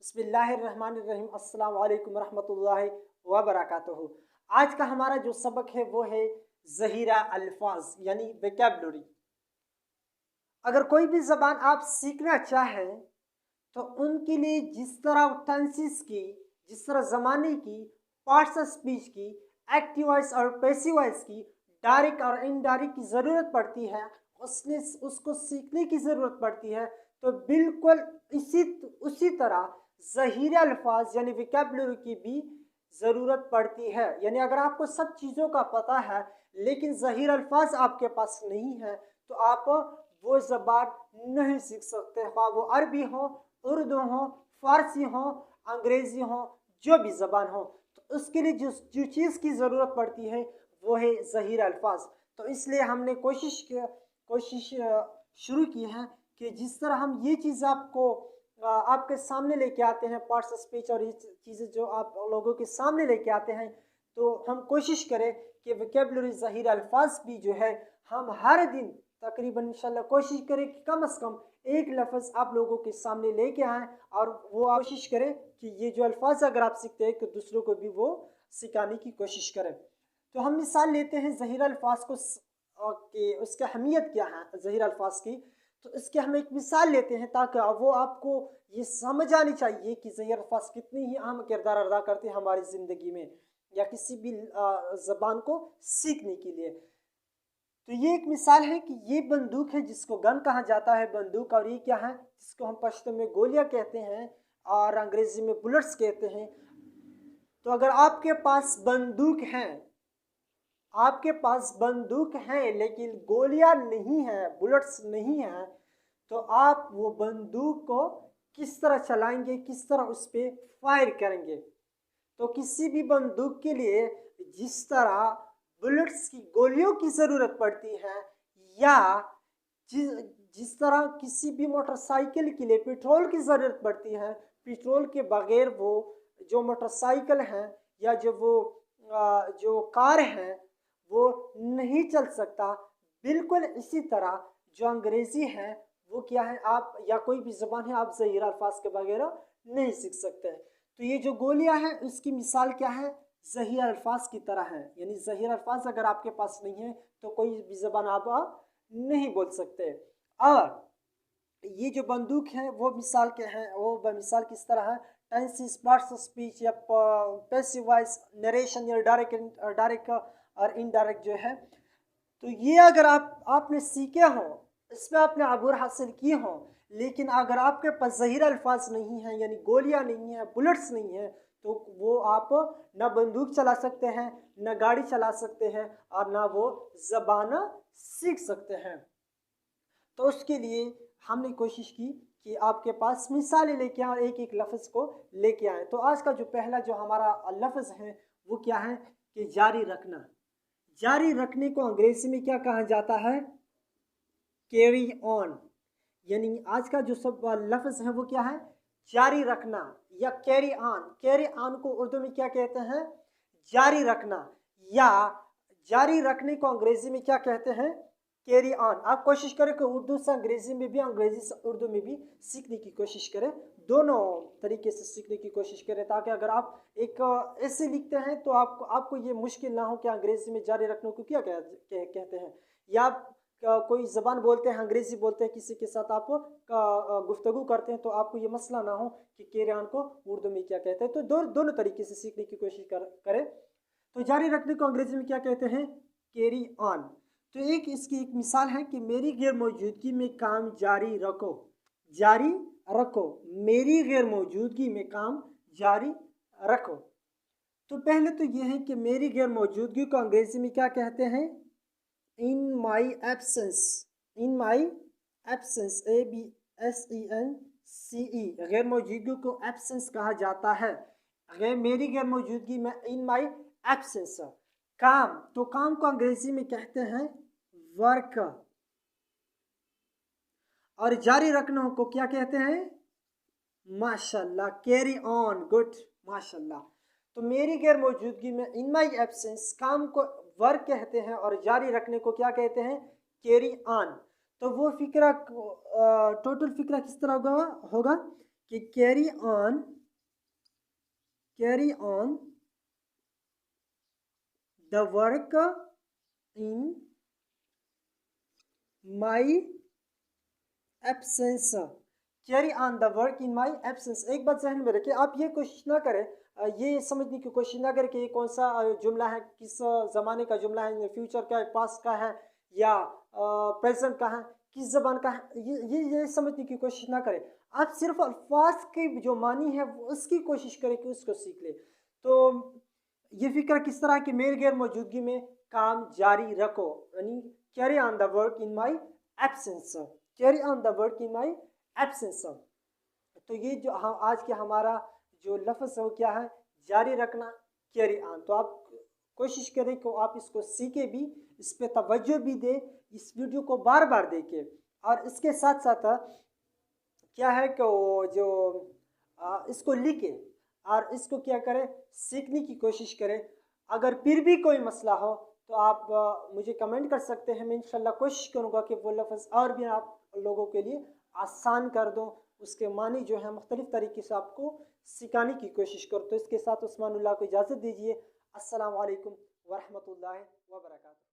बिस्मिल्लाहिर्रहमानिर्रहीम अस्सलाम वालेकुम रहमतुल्लाहि व बरकातुहू। आज का हमारा जो सबक है वो है ज़हीरा अल्फाज यानी वेकेबलरी। अगर कोई भी ज़बान आप सीखना चाहें तो उनके लिए जिस तरह टेंसेस की, जिस तरह ज़माने की, पार्ट्स ऑफ स्पीच की, एक्टिव वॉइस और पैसिव वॉइस की, डायरेक्ट और इनडायरेक्ट की ज़रूरत पड़ती है, उसको सीखने की ज़रूरत पड़ती है। तो बिल्कुल इसी उसी तरह ज़हीरे अल्फाज यानी विकेबलरी की भी ज़रूरत पड़ती है। यानी अगर आपको सब चीज़ों का पता है लेकिन ज़हीर अल्फाज आपके पास नहीं है तो आप वो ज़बान नहीं सीख सकते, ख्वाह वो अरबी हो, उर्दू हो, फारसी हो, अंग्रेज़ी हो, जो भी ज़बान हो। तो उसके लिए जो चीज़ की ज़रूरत पड़ती है वो है ज़हीर अल्फाज। तो इसलिए हमने कोशिश शुरू की है कि जिस तरह हम ये चीज़ आपके सामने लेके आते हैं, पार्ट्स ऑफ स्पीच और ये चीज़ें जो आप लोगों के सामने लेके आते हैं, तो हम कोशिश करें कि वोकैबुलरी ज़हीर अल्फाज भी जो है हम हर दिन तकरीबन इंशाल्लाह कोशिश करें कि कम से कम एक लफ्ज़ आप लोगों के सामने लेके आएँ और वो कोशिश करें कि ये जो अल्फाज अगर आप सीखते हैं तो दूसरों को भी वो सिखाने की कोशिश करें। तो हम मिसाल लेते हैं ज़हीर अल्फाज को कि उसकी अहमियत क्या है ज़हीर अल्फाज की। तो इसके हम एक मिसाल लेते हैं ताकि वो आपको ये समझ आनी चाहिए कि ज़हीर अल्फाज कितनी ही अहम किरदार अदा करते हैं हमारी ज़िंदगी में या किसी भी ज़बान को सीखने के लिए। तो ये एक मिसाल है कि ये बंदूक है जिसको गन कहा जाता है, बंदूक, और ये क्या है जिसको हम पश्तो में गोलियां कहते हैं और अंग्रेजी में बुलेट्स कहते हैं। तो अगर आपके पास बंदूक है लेकिन गोलियां नहीं है, बुलेट्स नहीं है, तो आप वो बंदूक को किस तरह चलाएंगे, किस तरह उस पर फायर करेंगे। तो किसी भी बंदूक के लिए जिस तरह बुलेट्स की गोलियों की ज़रूरत पड़ती है या जिस जिस तरह किसी भी मोटरसाइकिल के लिए पेट्रोल की ज़रूरत पड़ती है, पेट्रोल के बगैर वो जो मोटरसाइकिल हैं या जो कार है वो नहीं चल सकता। बिल्कुल इसी तरह जो अंग्रेज़ी है वो क्या है, आप या कोई भी ज़बान है आप ज़हीर अल्फाज के बगैर नहीं सीख सकते। तो ये जो गोलियां हैं इसकी मिसाल क्या है, ज़हीर अल्फाज की तरह है। यानी ज़हीर अल्फाज अगर आपके पास नहीं है तो कोई भी ज़बान आप नहीं बोल सकते। और ये जो बंदूक है वो मिसाल के हैं, वो मिसाल किस तरह है, टेंसेस, पार्ट्स ऑफ स्पीच या पैसिव वॉइस, नरेशन या डायरेक्ट और इनडायरेक्ट जो है। तो ये अगर आपने सीखे हों, इसमें आपने अबूर हासिल किए हों, लेकिन अगर आपके पास ज़हीर अल्फाज नहीं हैं यानी गोलियां नहीं हैं, बुलेट्स नहीं हैं, तो वो आप ना बंदूक चला सकते हैं, ना गाड़ी चला सकते हैं और ना वो ज़बान सीख सकते हैं। तो उसके लिए हमने कोशिश की कि आपके पास मिसालें लेके आए और एक एक लफ्ज़ को लेके आए। तो आज का जो पहला जो हमारा लफ्ज़ है वो क्या है कि जारी रखना। जारी रखने को अंग्रेजी में क्या कहा जाता है, कैरी ऑन। यानी आज का जो सब लफ्ज़ है वो क्या है, जारी रखना या कैरी ऑन। कैरी ऑन को उर्दू में क्या कहते हैं, जारी रखना, या जारी रखने को अंग्रेजी में क्या कहते हैं, कैरी ऑन। आप कोशिश करें कि उर्दू से अंग्रेजी में भी, अंग्रेजी से उर्दू में भी सीखने की कोशिश करें, दोनों तरीके से सीखने की कोशिश करें, ताकि अगर आप एक ऐसे लिखते हैं तो आपको ये मुश्किल ना हो कि अंग्रेजी में जारी रखने को क्या कहते हैं। या कोई ज़बान बोलते हैं, अंग्रेज़ी बोलते हैं, किसी के साथ आप गुफ्तगू करते हैं तो आपको ये मसला ना हो कि कैरी ऑन को उर्दू में क्या कहते हैं। तो दोनों तरीके से सीखने की कोशिश करें। तो जारी रखने को अंग्रेजी में क्या कहते हैं, कैरी ऑन। तो इसकी एक मिसाल है कि मेरी गैर मौजूदगी में काम जारी रखो। जारी रखो, मेरी गैर मौजूदगी में काम जारी रखो। तो पहले तो ये है कि मेरी गैर मौजूदगी को अंग्रेजी में क्या कहते हैं, इन माई एब्सेंस। इन माई एब्सेंस, ABSENCE, गैर मौजूदगी को एब्सेंस कहा जाता है। मेरी गैर मौजूदगी में, इन माई एब्सेंस। काम, तो काम को अंग्रेजी में कहते हैं वर्क, और जारी रखना को क्या कहते हैं, माशाल्लाह, कैरी ऑन, गुड, माशाल्लाह। तो मेरी गैर मौजूदगी में, इन माई एब्सेंस, काम को वर्क कहते हैं और जारी रखने को क्या कहते हैं, कैरी ऑन। तो वो फिक्रा, टोटल फिक्रा किस तरह होगा कि carry on the work in my absence. Carry on the work in my absence. एक बात जहन में रखिए, आप ये कोशिश ना करें, ये समझने की कोशिश ना करें कि ये कौन सा जुमला है, किस ज़माने का जुमला है, फ्यूचर का है, पास्ट का है या प्रेजेंट का है, किस ज़बान का है, ये समझने की कोशिश ना करें। आप सिर्फ अल्फाज के जो मानी है वो उसकी कोशिश करें कि उसको सीख ले। तो ये फिक्र किस तरह की मेरी गैर मौजूदगी में काम जारी रखो, यानी carry on the work in my absence, carry on the work in my absence. तो ये जो हम आज के हमारा जो लफ्ज़ है वो क्या है, जारी रखना, कैरी ऑन। तो आप कोशिश करें कि आप इसको सीखें भी, इस पर तवज्जो भी दें, इस वीडियो को बार बार देखें। और इसके साथ साथ क्या है कि वो जो इसको लिखें और इसको क्या करें, सीखने की कोशिश करें। अगर फिर भी कोई मसला हो तो आप मुझे कमेंट कर सकते हैं, मैं इंशाल्लाह कोशिश करूँगा कि वो लफ्ज़ और भी आप लोगों के लिए आसान कर दूँ, उसके मानी जो है मुख्तलिफ़ तरीके से आपको सिखाने की कोशिश करूँ। तो इसके साथ उस्मानुल्लाह को इजाज़त दीजिए। अस्सलाम वालेकुम वरहमतुल्लाहि वबरकातुहू।